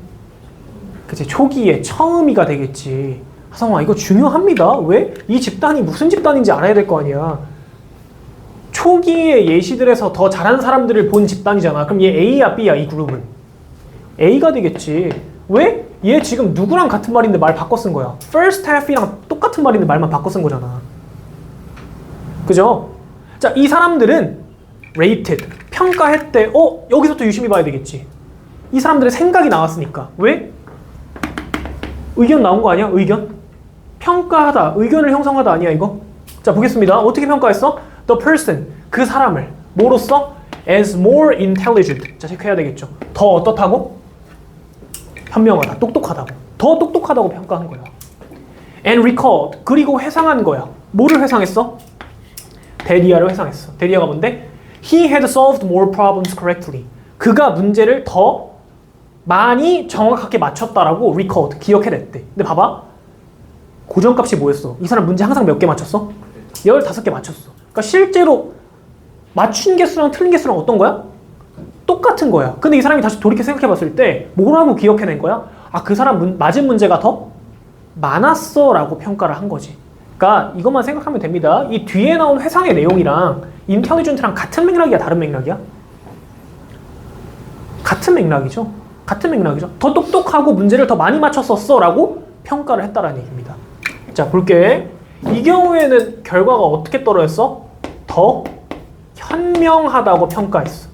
그치, 초기에 처음이가 되겠지. 하성아, 이거 중요합니다. 왜? 이 집단이 무슨 집단인지 알아야 될 거 아니야. 초기의 예시들에서 더 잘한 사람들을 본 집단이잖아. 그럼 얘 A야 B야 이 그룹은? A가 되겠지. 왜? 얘 지금 누구랑 같은 말인데 말 바꿔 쓴 거야. first half이랑 똑같은 말인데 말만 바꿔 쓴 거잖아. 그죠? 자, 이 사람들은 rated, 평가했대. 여기서 또 유심히 봐야 되겠지. 이 사람들의 생각이 나왔으니까. 왜? 의견 나온 거 아니야? 의견? 평가하다, 의견을 형성하다 아니야 이거? 자, 보겠습니다. 어떻게 평가했어? The person, 그 사람을 뭐로써? as more intelligent. 자, 체크해야 되겠죠. 더 어떻다고? 현명하다, 똑똑하다고. 더 똑똑하다고 평가한 거야. and recalled, 그리고 회상한 거야. 뭐를 회상했어? 데리아를 회상했어. 데리아가 뭔데? He had solved more problems correctly. 그가 문제를 더 많이 정확하게 맞췄다라고 recalled, 기억해냈대. 근데 봐봐. 고정값이 뭐였어? 이 사람 문제 항상 몇 개 맞췄어? 15개 맞췄어. 그러니까 실제로 맞춘 개수랑 틀린 개수랑 어떤 거야? 똑같은 거야. 근데 이 사람이 다시 돌이켜 생각해 봤을 때 뭐라고 기억해낸 거야? 아, 그 사람 맞은 문제가 더 많았어 라고 평가를 한 거지. 그러니까 이것만 생각하면 됩니다. 이 뒤에 나온 회상의 내용이랑 인텔리전트랑 같은 맥락이야, 다른 맥락이야? 같은 맥락이죠. 같은 맥락이죠. 더 똑똑하고 문제를 더 많이 맞췄었어 라고 평가를 했다라는 얘기입니다. 자, 볼게. 이 경우에는 결과가 어떻게 떨어졌어? 더 현명하다고 평가했어.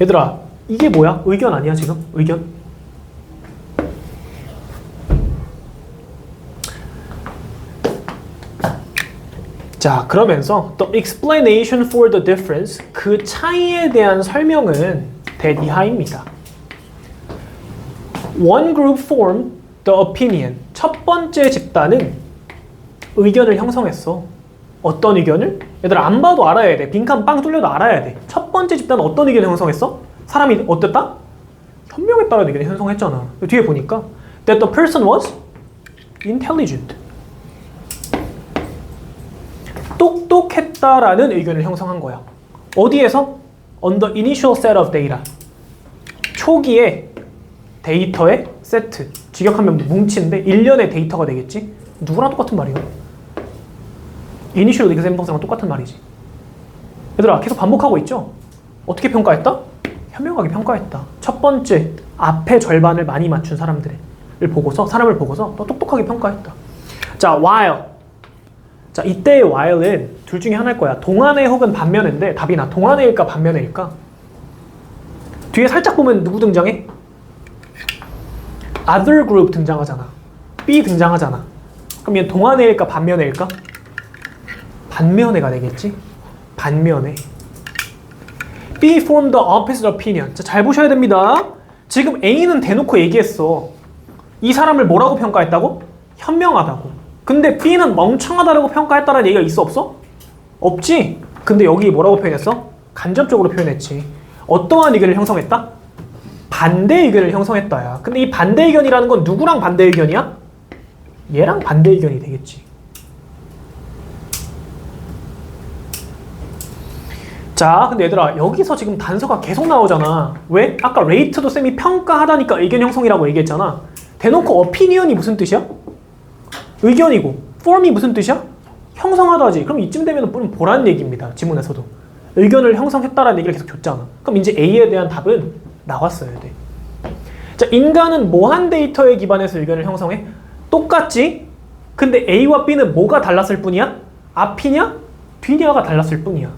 얘들아, 이게 뭐야? 의견 아니야 지금? 의견? 자, 그러면서 the explanation for the difference, 그 차이에 대한 설명은 that 이하입니다. One group formed the opinion. 첫 번째 집단은 의견을 형성했어. 어떤 의견을? 얘들아, 안 봐도 알아야 돼. 빈칸 빵 뚫려도 알아야 돼. 첫 번째 집단은 어떤 의견을 형성했어? 사람이 어땠다? 현명했다라는 의견을 형성했잖아. 뒤에 보니까 that the person was intelligent. 똑똑했다라는 의견을 형성한 거야. 어디에서? On the initial set of data. 초기에 데이터의 세트. 직역하면 뭉치인데 일련의 데이터가 되겠지? 누구랑 똑같은 말이야? initial example랑 똑같은 말이지. 얘들아, 계속 반복하고 있죠? 어떻게 평가했다? 현명하게 평가했다. 첫 번째, 앞에 절반을 많이 맞춘 사람을 보고서 더 똑똑하게 평가했다. 자, while. 자, 이때의 while은 둘 중에 하나일 거야. 동안의 혹은 반면인데 답이 나. 동안의일까 반면의일까? 뒤에 살짝 보면 누구 등장해? other group 등장하잖아. B 등장하잖아. 그럼 얘 동안의일까 반면의일까? 반면의가 되겠지? 반면의. B formed the opposite opinion. 자, 잘 보셔야 됩니다. 지금 A는 대놓고 얘기했어. 이 사람을 뭐라고 평가했다고? 현명하다고. 근데 B는 멍청하다라고 평가했다는 얘기가 있어 없어? 없지. 근데 여기 뭐라고 표현했어? 간접적으로 표현했지. 어떠한 의견을 형성했다? 반대 의견을 형성했다야. 근데 이 반대 의견이라는 건 누구랑 반대 의견이야? 얘랑 반대 의견이 되겠지. 자, 근데 얘들아, 여기서 지금 단서가 계속 나오잖아. 왜? 아까 레이트도 쌤이 평가하다니까 의견 형성이라고 얘기했잖아. 대놓고 opinion이 무슨 뜻이야? 의견이고, form이 무슨 뜻이야? 형성하다지. 그럼 이쯤 되면 보라는 얘기입니다. 지문에서도. 의견을 형성했다라는 얘기를 계속 줬잖아. 그럼 이제 A에 대한 답은 나왔어야 돼. 자, 인간은 뭐한 데이터에 기반해서 의견을 형성해? 똑같지? 근데 A와 B는 뭐가 달랐을 뿐이야? 앞이냐? 뒤냐가 달랐을 뿐이야.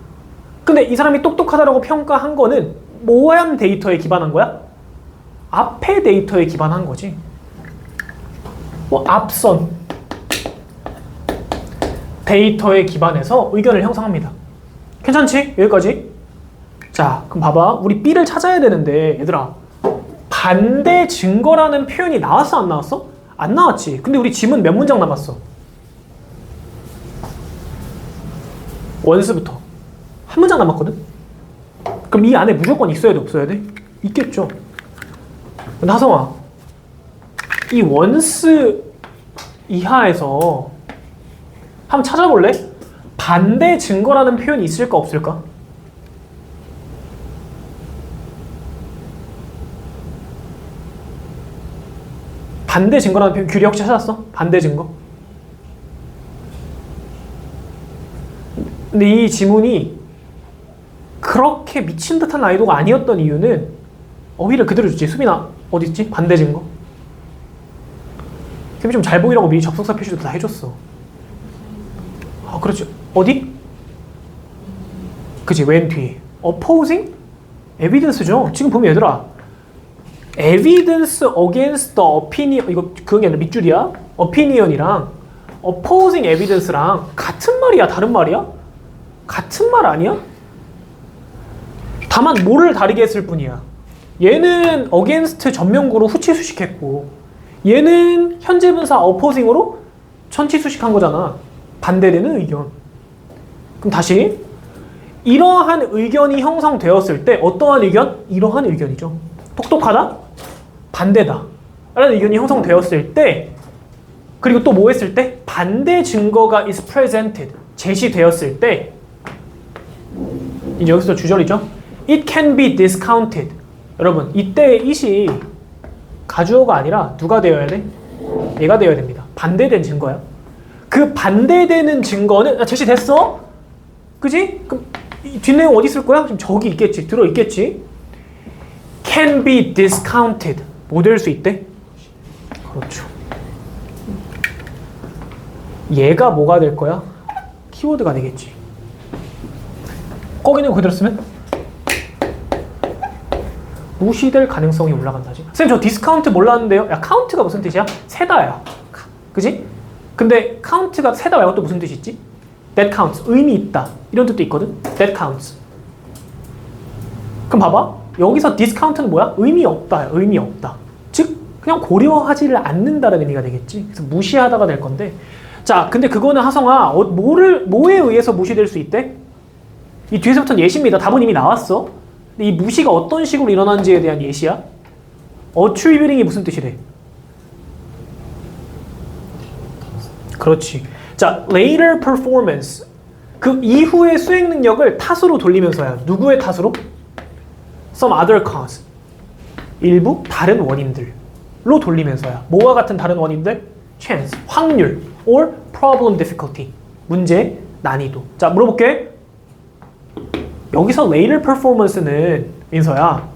근데 이 사람이 똑똑하다라고 평가한 거는 뭐한 데이터에 기반한 거야? 앞의 데이터에 기반한 거지. 앞선 데이터에 기반해서 의견을 형성합니다. 괜찮지? 여기까지? 자, 그럼 봐봐. 우리 B를 찾아야 되는데 얘들아, 반대 증거라는 표현이 나왔어 안 나왔어? 안 나왔지. 근데 우리 지문 몇 문장 남았어? 원스부터 한 문장 남았거든? 그럼 이 안에 무조건 있어야 돼 없어야 돼? 있겠죠. 근데 하성아, 이 원스 이하에서 한번 찾아볼래? 반대 증거라는 표현이 있을까 없을까? 반대 증거라는 표현 규리 혹시 찾았어? 반대 증거? 근데 이 지문이 그렇게 미친 듯한 난이도가 아니었던 이유는 어휘를 그대로 줬지. 수빈아, 어딨지? 반대 증거. 쌤이 좀 잘 보이라고 미리 접속사 표시도 다 해줬어. 아, 그렇지. 어디? 그치, 맨 뒤에. opposing? evidence죠. 지금 보면 얘들아, evidence against the opinion, 이거 그게 아니라 밑줄이야. opinion이랑 opposing evidence랑 같은 말이야, 다른 말이야? 같은 말 아니야? 다만 뭐를 다르게 했을 뿐이야. 얘는 against 전면구로 후치 수식했고, 얘는 현재 분사 opposing으로 전치 수식한 거잖아. 반대되는 의견. 그럼 다시, 이러한 의견이 형성되었을 때 어떠한 의견? 이러한 의견이죠. 똑똑하다? 반대다 라는 의견이 형성되었을 때, 그리고 또 뭐 했을 때? 반대 증거가 is presented, 제시되었을 때, 이제 여기서 주절이죠. It can be discounted. 여러분, 이때 it이 가주어가 아니라 누가 되어야 돼? 얘가 되어야 됩니다. 반대된 증거야. 그 반대되는 증거는 제시됐어? 그지? 그럼 뒷내용 어디 있을 거야? 지금 저기 있겠지. 들어있겠지. Can be discounted. 뭐 될 수 있대? 그렇죠. 얘가 뭐가 될 거야? 키워드가 되겠지. 거기는 그대로 쓰면 무시될 가능성이 올라간다지. 쌤, 저 디스카운트 몰랐는데요? 야, 카운트가 무슨 뜻이야? 세다야. 그지? 근데 카운트가 세다 말고 또 무슨 뜻이 있지? That counts. 의미 있다. 이런 뜻도 있거든. That counts. 그럼 봐봐. 여기서 discount는 뭐야? 의미 없다. 의미 없다. 즉 그냥 고려하지를 않는다는 의미가 되겠지. 그래서 무시하다가 될 건데. 자, 근데 그거는 하성아, 뭐에 의해서 무시될 수 있대? 이 뒤에서부터는 예시입니다. 답은 이미 나왔어. 근데 이 무시가 어떤 식으로 일어나는지에 대한 예시야. attributing이 무슨 뜻이래? 그렇지. 자, later performance. 그 이후의 수행 능력을 탓으로 돌리면서야. 누구의 탓으로? Some other cause. 일부 다른 원인들로 돌리면서야. 뭐와 같은 다른 원인들? chance, 확률, or problem difficulty. 문제, 난이도. 자, 물어볼게. 여기서 later performance는 민서야,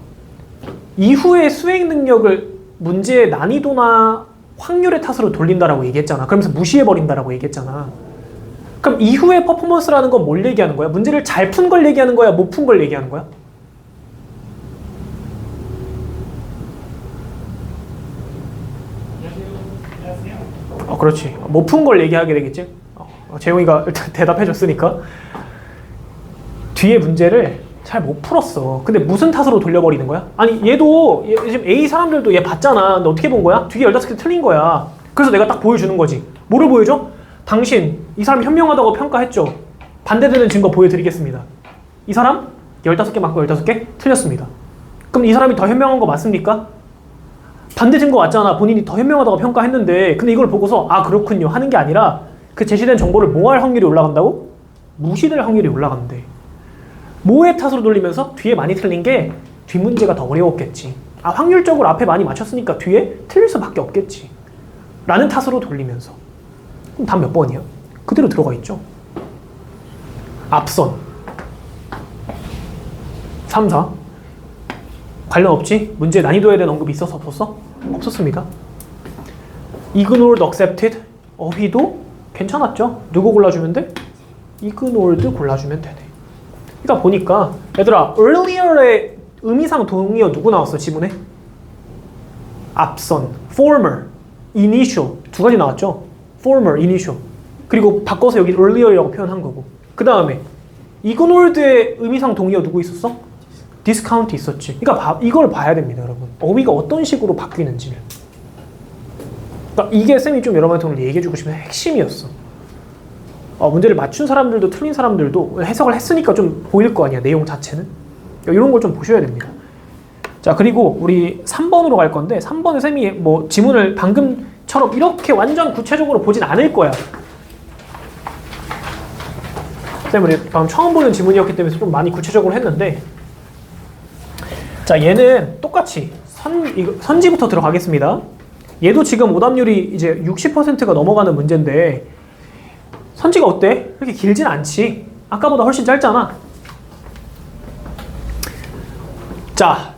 이후의 수행 능력을 문제의 난이도나 확률의 탓으로 돌린다라고 얘기했잖아. 그러면서 무시해버린다라고 얘기했잖아. 그럼 이후의 퍼포먼스라는 건 뭘 얘기하는 거야? 문제를 잘 푼 걸 얘기하는 거야? 못 푼 걸 얘기하는 거야? 그렇지. 못 푼 걸 얘기하게 되겠지? 재용이가 일단 대답해줬으니까. 뒤에 문제를 잘 못 풀었어. 근데 무슨 탓으로 돌려버리는 거야? 아니, 얘도 지금 A 사람들도 얘 봤잖아. 근데 어떻게 본 거야? 뒤에 15개 틀린 거야. 그래서 내가 딱 보여주는 거지. 뭐를 보여줘? 당신, 이 사람 현명하다고 평가했죠? 반대되는 증거 보여드리겠습니다. 이 사람 15개 맞고 15개 틀렸습니다. 그럼 이 사람이 더 현명한 거 맞습니까? 반대 증거 왔잖아. 본인이 더 현명하다고 평가했는데, 근데 이걸 보고서 아, 그렇군요 하는 게 아니라 그 제시된 정보를 뭐 할 확률이 올라간다고? 무시될 확률이 올라간대. 뭐의 탓으로 돌리면서? 뒤에 많이 틀린 게 뒷문제가 더 어려웠겠지. 아, 확률적으로 앞에 많이 맞췄으니까 뒤에 틀릴 수밖에 없겠지 라는 탓으로 돌리면서. 그럼 답 몇 번이야? 그대로 들어가 있죠. 앞선 3, 4 관련 없지? 문제 난이도에 대한 언급이 있었어? 없었어? 없었습니다. Ignored, accepted 어휘도 괜찮았죠? 누구 골라주면 돼? Ignored 골라주면 되네. 그러니까 보니까 얘들아, earlier의 의미상 동의어 누구 나왔어? 지문에? 앞선, former, initial 두 가지 나왔죠? former, initial. 그리고 바꿔서 여기 earlier이라고 표현한 거고. 그 다음에 ignored의 의미상 동의어 누구 있었어? discount 있었지. 그러니까 이걸 봐야 됩니다, 여러분. 어휘가 어떤 식으로 바뀌는지를. 그러니까 이게 쌤이 좀 여러분한테 오늘 얘기해주고 싶은 핵심이었어. 문제를 맞춘 사람들도 틀린 사람들도 해석을 했으니까 좀 보일 거 아니야, 내용 자체는. 이런 걸 좀 보셔야 됩니다. 자, 그리고 우리 3번으로 갈 건데, 3번은 쌤이 뭐 지문을 방금처럼 이렇게 완전 구체적으로 보진 않을 거야. 쌤은 방금 처음 보는 지문이었기 때문에 좀 많이 구체적으로 했는데, 자, 얘는 똑같이 선지부터 들어가겠습니다. 얘도 지금 오답률이 이제 60%가 넘어가는 문제인데, 선지가 어때? 그렇게 길진 않지. 아까보다 훨씬 짧잖아. 자,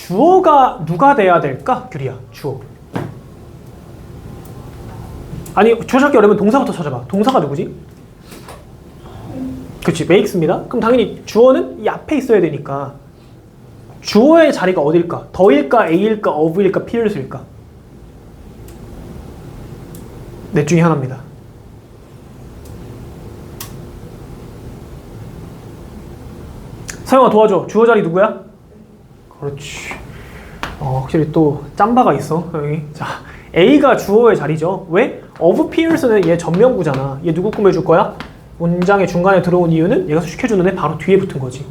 주어가 누가 돼야 될까? 규리야, 주어. 아니, 주어 찾기 어려우면 동사부터 찾아봐. 동사가 누구지? 그렇지, makes입니다. 그럼 당연히 주어는 이 앞에 있어야 되니까 주어의 자리가 어딜까? 더일까, a일까, of일까, 필수일까? 넷 중에 하나입니다. 서영아 도와줘. 주어 자리 누구야? 그렇지. 확실히 또 짬바가 있어 여기. 자, A가 주어의 자리죠. 왜? of Pears는 얘 전명구잖아. 얘 누구 꾸며줄 거야? 문장의 중간에 들어온 이유는 얘가 수식해주는 애 바로 뒤에 붙은 거지.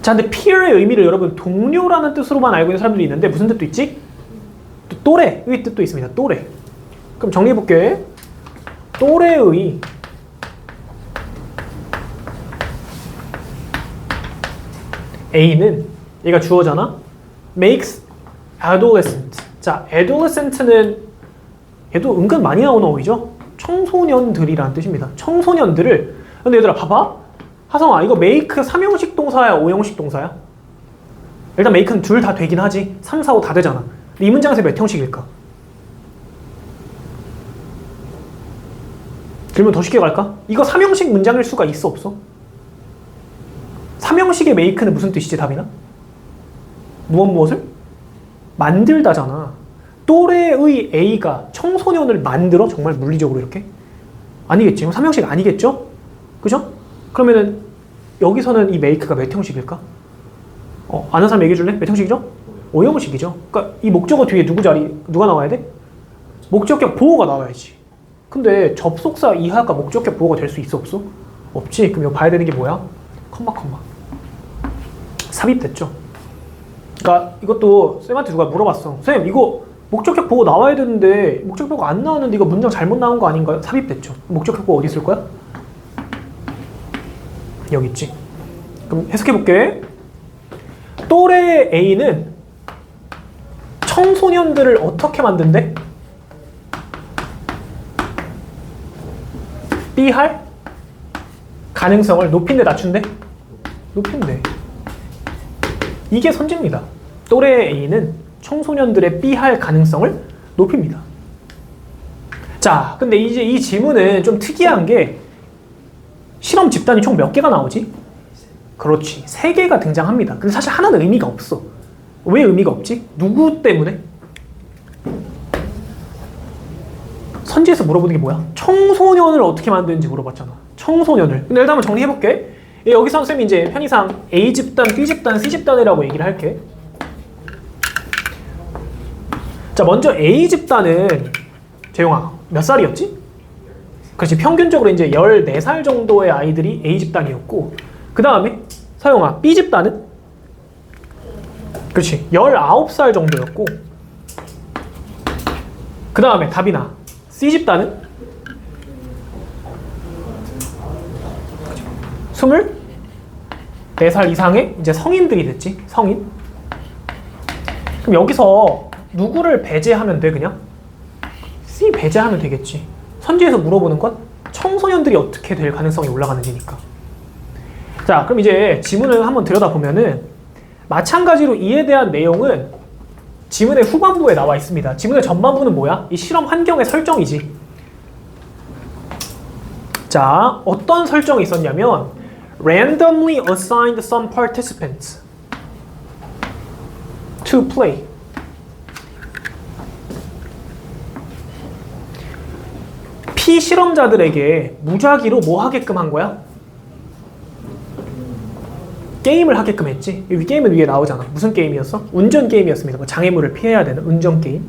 자, 근데 peer의 의미를 여러분 동료라는 뜻으로만 알고 있는 사람들이 있는데 무슨 뜻도 있지? 또 또래의 뜻도 있습니다. 또래. 그럼 정리해볼게. 또래의 A는 얘가 주어잖아. makes adolescent. 자, adolescent는 얘도 은근 많이 나오는 어휘죠. 청소년들이라는 뜻입니다. 청소년들을. 근데 얘들아 봐봐. 하성아, 이거 make 3형식 동사야 5형식 동사야? 일단 make는 둘 다 되긴 하지. 3, 4, 5 다 되잖아. 근데 이 문장에서 몇 형식일까? 그러면 더 쉽게 갈까? 이거 3형식 문장일 수가 있어 없어? 3형식의 make는 무슨 뜻이지 답이나? 무엇을? 만들다잖아. 또래의 A가 청소년을 만들어? 정말 물리적으로 이렇게? 아니겠지. 3형식 아니겠죠? 그죠? 그러면은 여기서는 이 make가 몇 형식일까? 아는 사람 얘기해 줄래? 몇 형식이죠? 5형식이죠. 그러니까 이 목적어 뒤에 누가 나와야 돼? 목적격 보호가 나와야지. 근데 접속사 이하가 목적격 보호가 될 수 있어 없어? 없지. 그럼 이거 봐야 되는 게 뭐야? 컴마. 삽입됐죠. 그러니까 이것도 쌤한테 누가 물어봤어. 쌤, 이거 목적격 보호 나와야 되는데 목적격 보호가 안 나왔는데 이거 문장 잘못 나온 거 아닌가요? 삽입됐죠. 목적격 보호 어디 있을 거야? 여기 있지. 그럼 해석해볼게. 또래 A는 청소년들을 어떻게 만든대? B할 가능성을 높인데 낮춘대? 높인데. 이게 선지입니다. 또래 A는 청소년들의 B할 가능성을 높입니다. 자, 근데 이제 이 지문은 좀 특이한 게 실험 집단이 총 몇 개가 나오지? 그렇지, 3개가 등장합니다. 근데 사실 하나는 의미가 없어. 왜 의미가 없지? 누구 때문에? 선지에서 물어보는 게 뭐야? 청소년을 어떻게 만드는지 물어봤잖아. 청소년을. 근데 일단 한번 정리해볼게. 여기서 선생님이 이제 편의상 A집단, B집단, C집단이라고 얘기를 할게. 자, 먼저 A집단은 재용아 몇 살이었지? 그렇지, 평균적으로 이제 14살 정도의 아이들이 A집단이었고, 그 다음에 서영아 B집단은? 그렇지, 19살 정도였고, 그 다음에 답이나 C집단은? 24살 이상의 이제 성인들이 됐지. 성인. 그럼 여기서 누구를 배제하면 돼? 그냥 C 배제하면 되겠지. 선지에서 물어보는 건 청소년들이 어떻게 될 가능성이 올라가는지니까. 자, 그럼 이제 지문을 한번 들여다보면은 마찬가지로 이에 대한 내용은 지문의 후반부에 나와 있습니다. 지문의 전반부는 뭐야? 이 실험 환경의 설정이지. 자, 어떤 설정이 있었냐면 randomly assigned some participants to play. 피실험자들에게 무작위로 뭐 하게끔 한 거야? 게임을 하게끔 했지. 여기 게임은 위에 나오잖아. 무슨 게임이었어? 운전 게임이었습니다. 뭐 장애물을 피해야 되는 운전 게임.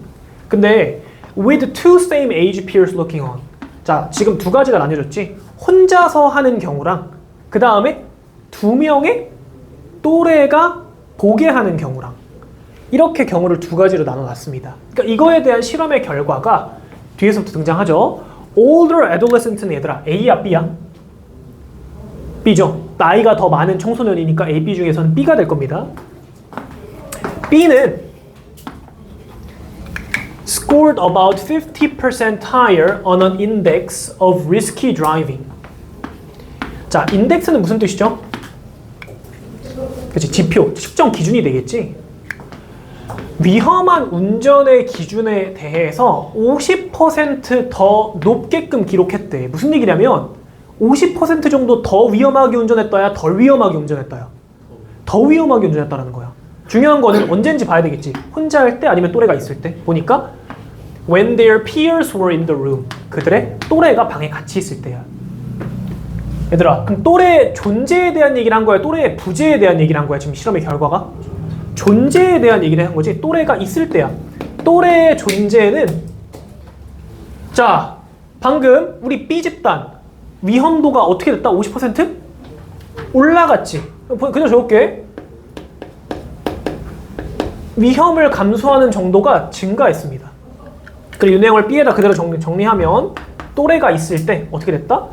근데 with two same age peers looking on. 자, 지금 두 가지가 나뉘어졌지. 혼자서 하는 경우랑 그 다음에 2명의 또래가 보게 하는 경우랑, 이렇게 경우를 두 가지로 나눠놨습니다. 그러니까 이거에 대한 실험의 결과가 뒤에서부터 등장하죠. older adolescent는 얘들아 A야 B야? B죠. 나이가 더 많은 청소년이니까 A, B 중에서는 B가 될 겁니다. B는 scored about 50% higher on an index of risky driving. 자, 인덱스는 무슨 뜻이죠? 그치, 지표, 측정 기준이 되겠지. 위험한 운전의 기준에 대해서 50%더 높게끔 기록했대. 무슨 얘기냐면 50% 정도 더 위험하게 운전했다야, 덜 위험하게 운전했다야? 더 위험하게 운전했다라는 거야. 중요한 거는 언제인지 봐야 되겠지. 혼자 할 때 아니면 또래가 있을 때. 보니까 when their peers were in the room. 그들의 또래가 방에 같이 있을 때야. 얘들아, 그럼 또래의 존재에 대한 얘기를 한 거야? 또래의 부재에 대한 얘기를 한 거야? 지금 실험의 결과가? 존재에 대한 얘기를 한 거지. 또래가 있을 때야. 또래의 존재는, 자, 방금 우리 B집단 위험도가 어떻게 됐다? 50%? 올라갔지. 그냥 적을게. 위험을 감수하는 정도가 증가했습니다. 그리고 이 내용을 B에다 그대로 정리하면 또래가 있을 때 어떻게 됐다?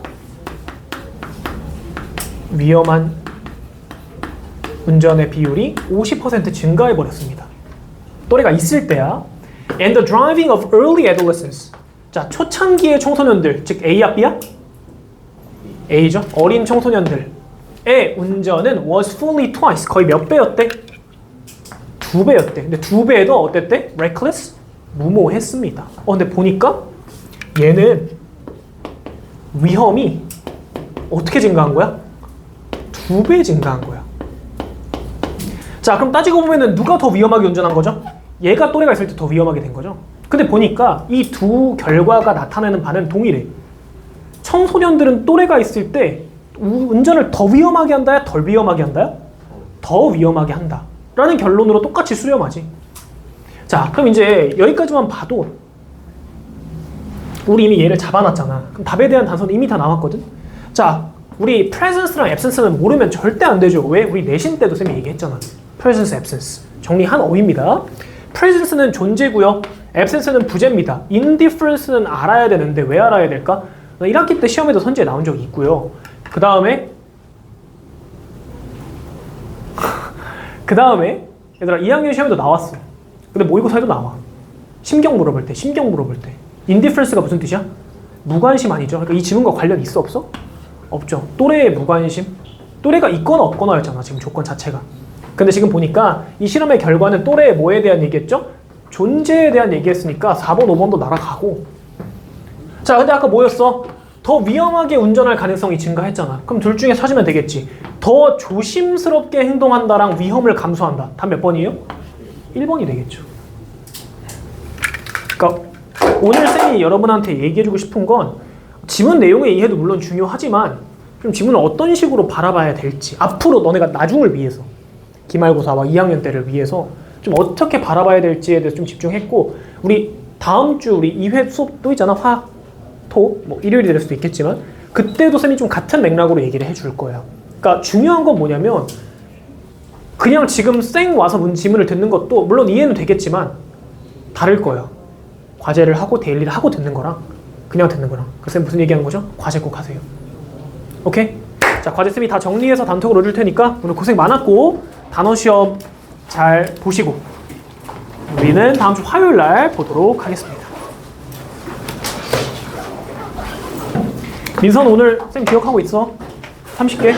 위험한 운전의 비율이 50% 증가해버렸습니다. 또래가 있을 때야. And the driving of early adolescents. 자, 초창기의 청소년들, 즉 A야 B야? A죠. 어린 청소년들의 운전은 was fully twice. 거의 몇 배였대? 2배였대. 근데 2배도 어땠대? reckless? 무모했습니다. 근데 보니까 얘는 위험이 어떻게 증가한 거야? 2배 증가한 거야. 자, 그럼 따지고 보면은 누가 더 위험하게 운전한 거죠? 얘가 또래가 있을 때 더 위험하게 된 거죠. 근데 보니까 이 두 결과가 나타내는 바는 동일해. 청소년들은 또래가 있을 때 운전을 더 위험하게 한다야? 덜 위험하게 한다야? 더 위험하게 한다 라는 결론으로 똑같이 수렴하지. 자, 그럼 이제 여기까지만 봐도 우리 이미 얘를 잡아놨잖아. 그럼 답에 대한 단서는 이미 다 나왔거든. 자, 우리 presence랑 absence는 모르면 절대 안 되죠. 왜? 우리 내신 때도 쌤이 얘기했잖아. presence, absence. 정리한 어휘입니다. presence는 존재고요. absence는 부재입니다. indifference는 알아야 되는데 왜 알아야 될까? 1학기 때 시험에도 선지에 나온 적이 있고요. 그 다음에 얘들아 2학년 시험에도 나왔어. 근데 모의고사에도 나와. 심경 물어볼 때. indifference가 무슨 뜻이야? 무관심 아니죠? 그러니까 이 지문과 관련 있어 없어? 없죠. 또래의 무관심? 또래가 있거나 없거나였잖아. 지금 조건 자체가. 근데 지금 보니까 이 실험의 결과는 또래의 뭐에 대한 얘기했죠? 존재에 대한 얘기했으니까 4번, 5번도 날아가고. 자, 근데 아까 뭐였어? 더 위험하게 운전할 가능성이 증가했잖아. 그럼 둘 중에 찾으면 되겠지. 더 조심스럽게 행동한다랑 위험을 감수한다. 답 몇 번이에요? 1번이 되겠죠. 그러니까 오늘 쌤이 여러분한테 얘기해주고 싶은 건 지문 내용의 이해도 물론 중요하지만 좀 지문을 어떤 식으로 바라봐야 될지, 앞으로 너네가 나중을 위해서, 기말고사와 2학년 때를 위해서 좀 어떻게 바라봐야 될지에 대해서 좀 집중했고, 우리 다음 주 우리 2회 수업 또 있잖아. 화학, 토, 뭐 일요일이 될 수도 있겠지만 그때도 쌤이 좀 같은 맥락으로 얘기를 해줄 거예요. 그러니까 중요한 건 뭐냐면 그냥 지금 쌩 와서 지문을 듣는 것도 물론 이해는 되겠지만 다를 거예요. 과제를 하고 데일리를 하고 듣는 거랑 그냥 듣는 거랑. 그 쌤 무슨 얘기하는 거죠? 과제 꼭 하세요. 오케이? 자, 과제 쌤이 다 정리해서 단톡으로 줄 테니까 오늘 고생 많았고 단어 시험 잘 보시고 우리는 다음 주 화요일 날 보도록 하겠습니다. 민선 오늘 쌤 기억하고 있어? 30개?